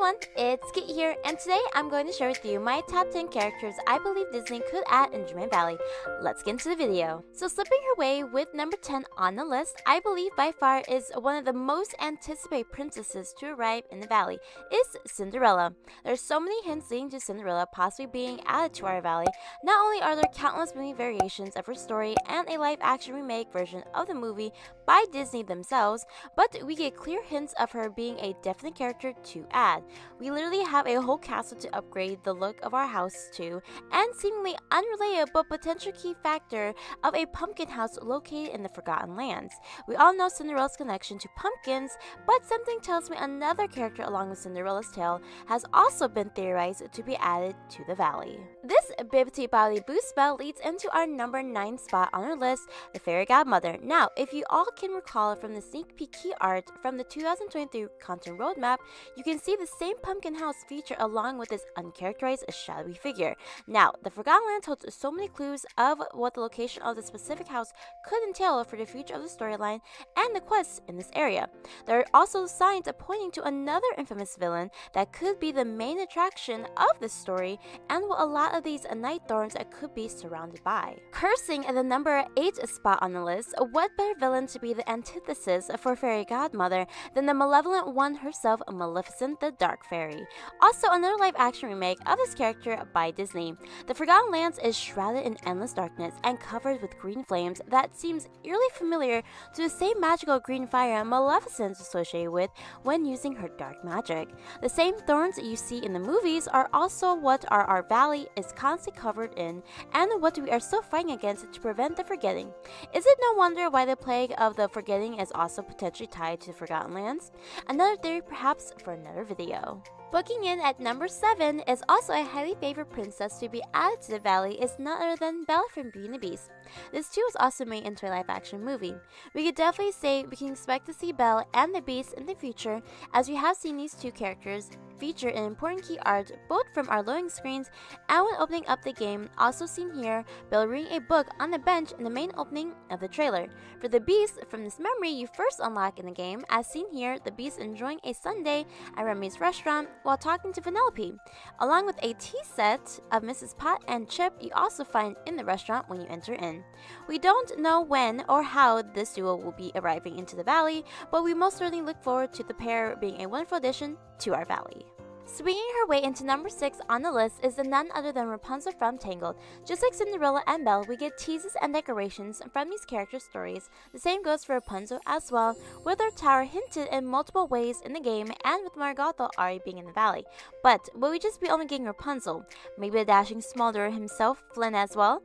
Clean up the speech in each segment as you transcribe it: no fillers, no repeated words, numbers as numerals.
everyone, it's Kit here, and today I'm going to share with you my top 10 characters I believe Disney could add in Dreamlight Valley. Let's get into the video. So slipping her way with number 10 on the list, I believe by far is one of the most anticipated princesses to arrive in the valley, is Cinderella. There's so many hints leading to Cinderella possibly being added to our valley. Not only are there countless movie variations of her story and a live-action remake version of the movie by Disney themselves, but we get clear hints of her being a definite character to add. We literally have a whole castle to upgrade the look of our house to, and seemingly unrelated but potential key factor of a pumpkin house located in the Forgotten Lands. We all know Cinderella's connection to pumpkins, but something tells me another character along with Cinderella's tale has also been theorized to be added to the valley. This Bibbidi Bobbidi Boo spell leads into our number 9 spot on our list, the Fairy Godmother. Now, if you all can recall from the sneak peek key art from the 2023 content roadmap, you can see the same pumpkin house feature along with this uncharacterized shadowy figure. Now, the Forgotten Lands holds so many clues of what the location of the specific house could entail for the future of the storyline and the quests in this area. There are also signs pointing to another infamous villain that could be the main attraction of this story and what a lot of these night thorns could be surrounded by. Cursing at the number 8 spot on the list, what better villain to be the antithesis for Fairy Godmother than the malevolent one herself, Maleficent the Dark Fairy. Also, another live-action remake of this character by Disney. The Forgotten Lands is shrouded in endless darkness and covered with green flames that seems eerily familiar to the same magical green fire Maleficent is associated with when using her dark magic. The same thorns you see in the movies are also what our valley is constantly covered in and what we are still fighting against to prevent the forgetting. Is it no wonder why the plague of the forgetting is also potentially tied to the Forgotten Lands? Another theory perhaps for another video. Booking in at number 7 is also a highly favored princess to be added to the valley is none other than Belle from Beauty and the Beast. This too was also made into a live-action movie. We could definitely say we can expect to see Belle and the Beast in the future, as we have seen these two characters feature in important key art both from our loading screens and when opening up the game. Also seen here, Belle reading a book on the bench in the main opening of the trailer. For the Beast, from this memory you first unlock in the game, as seen here, the Beast enjoying a sundae at Remy's restaurant while talking to Vanellope, along with a tea set of Mrs. Pot and Chip you also find in the restaurant when you enter in. We don't know when or how this duo will be arriving into the valley, but we most certainly look forward to the pair being a wonderful addition to our valley. Swinging her way into number 6 on the list is the none other than Rapunzel from Tangled. Just like Cinderella and Belle, we get teases and decorations from these character stories. The same goes for Rapunzel as well, with her tower hinted in multiple ways in the game and with Margotho already being in the valley. But will we just be only getting Rapunzel? Maybe the dashing Smolder himself, Flynn as well?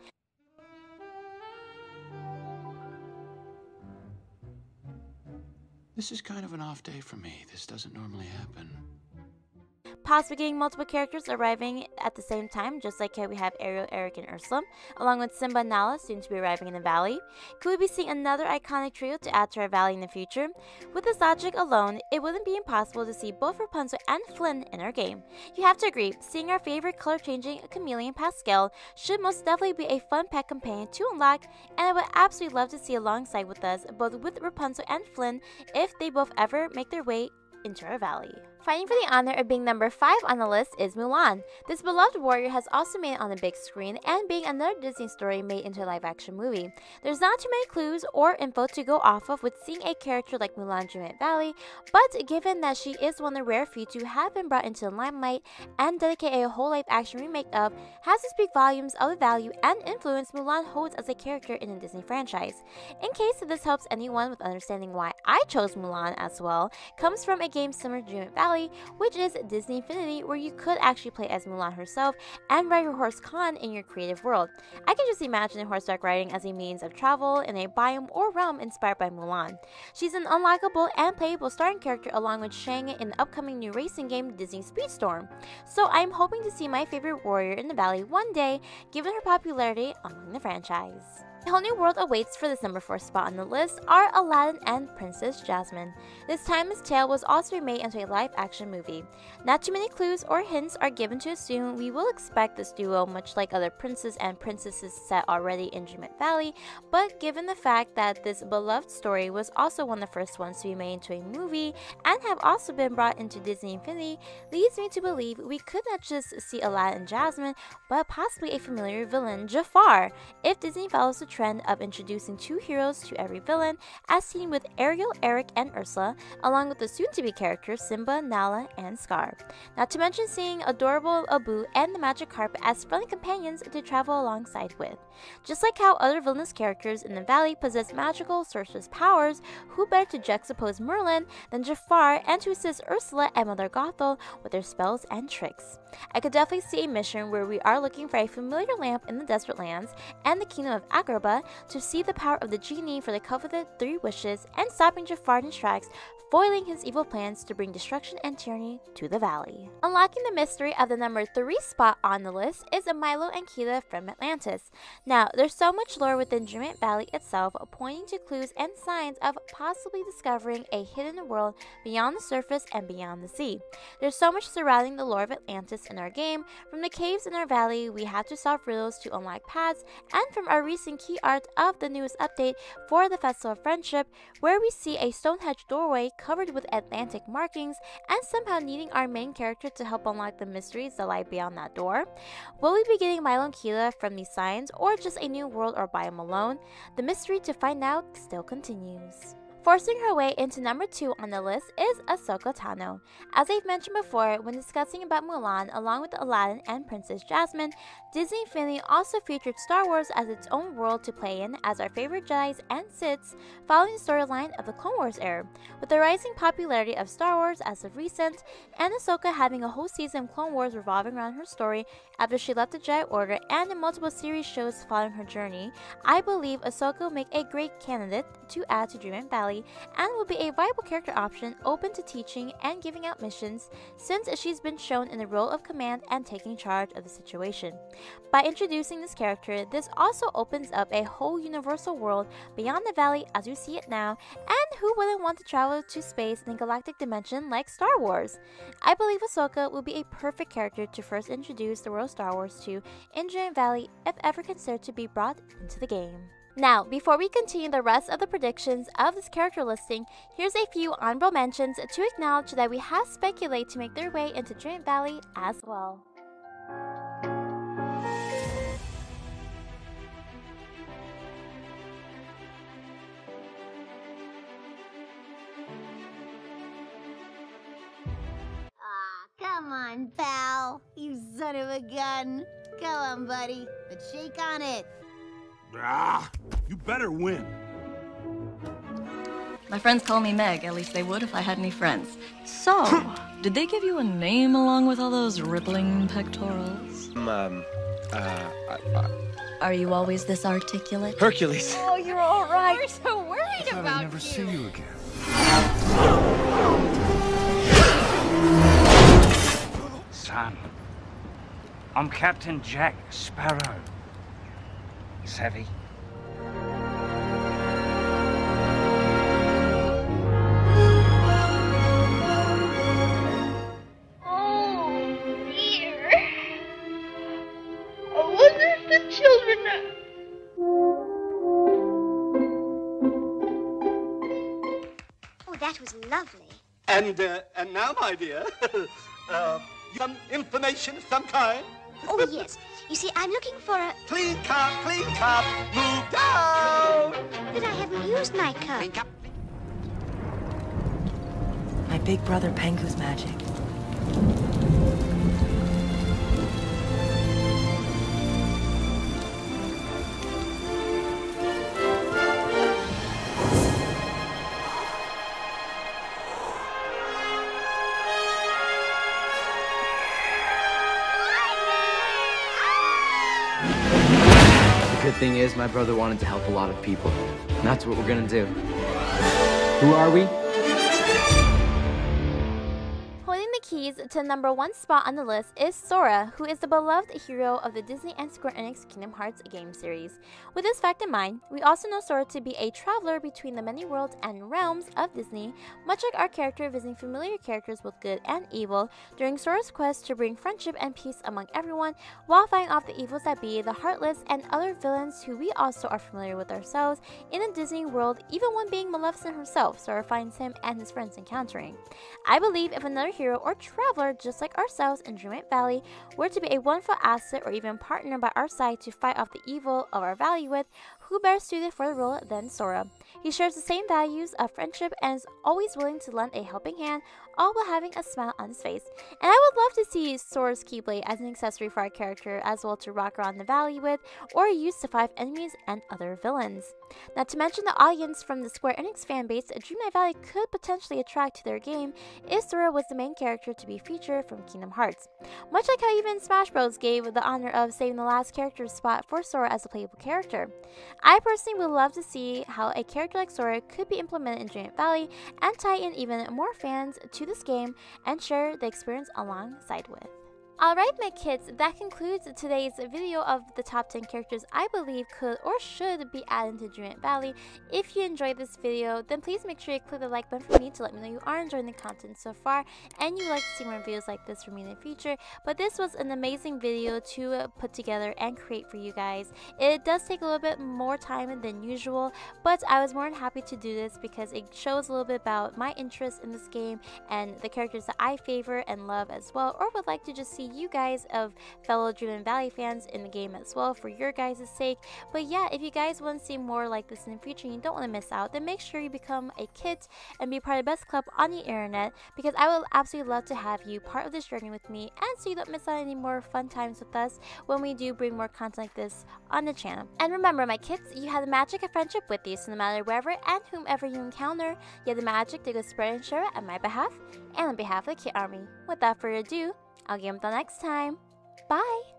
This is kind of an off day for me. This doesn't normally happen. Possibly getting multiple characters arriving at the same time, just like how we have Ariel, Eric, and Ursula, along with Simba and Nala soon to be arriving in the valley. Could we be seeing another iconic trio to add to our valley in the future? With this logic alone, it wouldn't be impossible to see both Rapunzel and Flynn in our game. You have to agree, seeing our favorite color-changing chameleon Pascal should most definitely be a fun pet companion to unlock, and I would absolutely love to see alongside with us both with Rapunzel and Flynn if they both ever make their way into our valley. Fighting for the honor of being number 5 on the list is Mulan. This beloved warrior has also made it on the big screen and being another Disney story made into a live-action movie. There's not too many clues or info to go off of with seeing a character like Mulan in Dreamlight Valley, but given that she is one of the rare few to have been brought into the limelight and dedicate a whole live-action remake of, has to speak volumes of the value and influence Mulan holds as a character in a Disney franchise. In case this helps anyone with understanding why I chose Mulan as well, comes from a game similar to Dreamlight Valley, which is Disney Infinity, where you could actually play as Mulan herself and ride your horse Khan in your creative world. I can just imagine horseback riding as a means of travel in a biome or realm inspired by Mulan. She's an unlockable and playable starting character along with Shang in the upcoming new racing game Disney Speedstorm. So I'm hoping to see my favorite warrior in the valley one day, given her popularity among the franchise. A whole new world awaits for this number 4 spot on the list are Aladdin and Princess Jasmine. This timeless tale was also remade into a live-action movie. Not too many clues or hints are given to assume we will expect this duo, much like other princes and princesses set already in Dreamland Valley, but given the fact that this beloved story was also one of the first ones to be made into a movie and have also been brought into Disney Infinity, leads me to believe we could not just see Aladdin and Jasmine, but possibly a familiar villain, Jafar, if Disney follows the trend of introducing 2 heroes to every villain, as seen with Ariel, Eric, and Ursula, along with the soon-to-be characters Simba, Nala, and Scar. Not to mention seeing adorable Abu and the Magic Carpet as friendly companions to travel alongside with. Just like how other villainous characters in the valley possess magical sorceress powers, who better to juxtapose Merlin than Jafar and to assist Ursula and Mother Gothel with their spells and tricks. I could definitely see a mission where we are looking for a familiar lamp in the desert lands and the kingdom of Agrabah to see the power of the genie for the coveted 3 wishes and stopping Jafar in his tracks, foiling his evil plans to bring destruction and tyranny to the valley. Unlocking the mystery of the number 3 spot on the list is Milo and Keela from Atlantis. Now, there's so much lore within Dreamland Valley itself, pointing to clues and signs of possibly discovering a hidden world beyond the surface and beyond the sea. There's so much surrounding the lore of Atlantis in our game. From the caves in our valley, we have to solve riddles to unlock paths, and from our recent key art of the newest update for the Festival of Friendship, where we see a Stonehenge doorway covered with Atlantic markings and somehow needing our main character to help unlock the mysteries that lie beyond that door. Will we be getting Milo and Keela from these signs, or just a new world or biome alone? The mystery to find out still continues. Forcing her way into number 2 on the list is Ahsoka Tano. As I've mentioned before, when discussing about Mulan along with Aladdin and Princess Jasmine, Disney Infinity also featured Star Wars as its own world to play in as our favorite Jedis and Siths, following the storyline of the Clone Wars era. With the rising popularity of Star Wars as of recent, and Ahsoka having a whole season of Clone Wars revolving around her story after she left the Jedi Order and in multiple series shows following her journey, I believe Ahsoka will make a great candidate to add to Dreamland Valley and will be a viable character option open to teaching and giving out missions, since she's been shown in the role of command and taking charge of the situation. By introducing this character, this also opens up a whole universal world beyond the valley as we see it now, and who wouldn't want to travel to space in a galactic dimension like Star Wars? I believe Ahsoka will be a perfect character to first introduce the world of Star Wars to in Dreamland Valley if ever considered to be brought into the game. Now, before we continue the rest of the predictions of this character listing, here's a few honorable mentions to acknowledge that we have speculated to make their way into Dreamland Valley as well. Come on, pal. You son of a gun. Go on, buddy, but shake on it. Ah, you better win. My friends call me Meg. At least they would if I had any friends. So, did they give you a name along with all those rippling pectorals? Are you always this articulate? Hercules. Oh, you're all right. We're so worried about I'd never see you again. Son, I'm Captain Jack Sparrow. Savvy? Oh, dear. I wonder if the children are... Oh, that was lovely. And now, my dear, some information of some kind? Oh, yes. You see, I'm looking for a... Clean cup, move down! But I haven't used my cup. Clean cup. My big brother Pengu's magic. The good thing is, my brother wanted to help a lot of people. And that's what we're gonna do. Who are we? Holding the key tease to number 1 spot on the list is Sora, who is the beloved hero of the Disney and Square Enix Kingdom Hearts game series. With this fact in mind, we also know Sora to be a traveler between the many worlds and realms of Disney, much like our character visiting familiar characters with good and evil during Sora's quest to bring friendship and peace among everyone while fighting off the evils that be, the Heartless, and other villains who we also are familiar with ourselves in the Disney world, even one being Maleficent herself. Sora finds him and his friends encountering. I believe if another hero or traveler just like ourselves in Dreamlight Valley were to be a wonderful asset or even partner by our side to fight off the evil of our valley with, who better suited for the role than Sora? He shares the same values of friendship and is always willing to lend a helping hand, all while having a smile on his face. And I would love to see Sora's Keyblade as an accessory for our character, as well to rock around the valley with, or use to fight enemies and other villains. Not to mention the audience from the Square Enix fanbase Dreamlight Valley could potentially attract to their game if Sora was the main character to be featured from Kingdom Hearts. Much like how even Smash Bros gave the honor of saving the last character spot for Sora as a playable character. I personally would love to see how a character like Sora could be implemented in Dreamlight Valley and tie in even more fans to this game and share the experience alongside with. Alright my kids, that concludes today's video of the top 10 characters I believe could or should be added to Dreamlight Valley. If you enjoyed this video, then please make sure you click the like button for me to let me know you are enjoying the content so far and you would like to see more videos like this from me in the future. But this was an amazing video to put together and create for you guys. It does take a little bit more time than usual, but I was more than happy to do this because it shows a little bit about my interest in this game and the characters that I favor and love as well, or would like to just see you guys of fellow Dreamlight Valley fans in the game as well for your guys' sake. But yeah, if you guys want to see more like this in the future and you don't want to miss out, then make sure you become a kit and be part of the best club on the internet, because I would absolutely love to have you part of this journey with me and so you don't miss out on any more fun times with us when we do bring more content like this on the channel. And remember my kids, you have the magic of friendship with you, so no matter wherever and whomever you encounter, you have the magic to go spread and share it on my behalf and on behalf of the Kit Army. Without further ado, I'll get them until next time. Bye!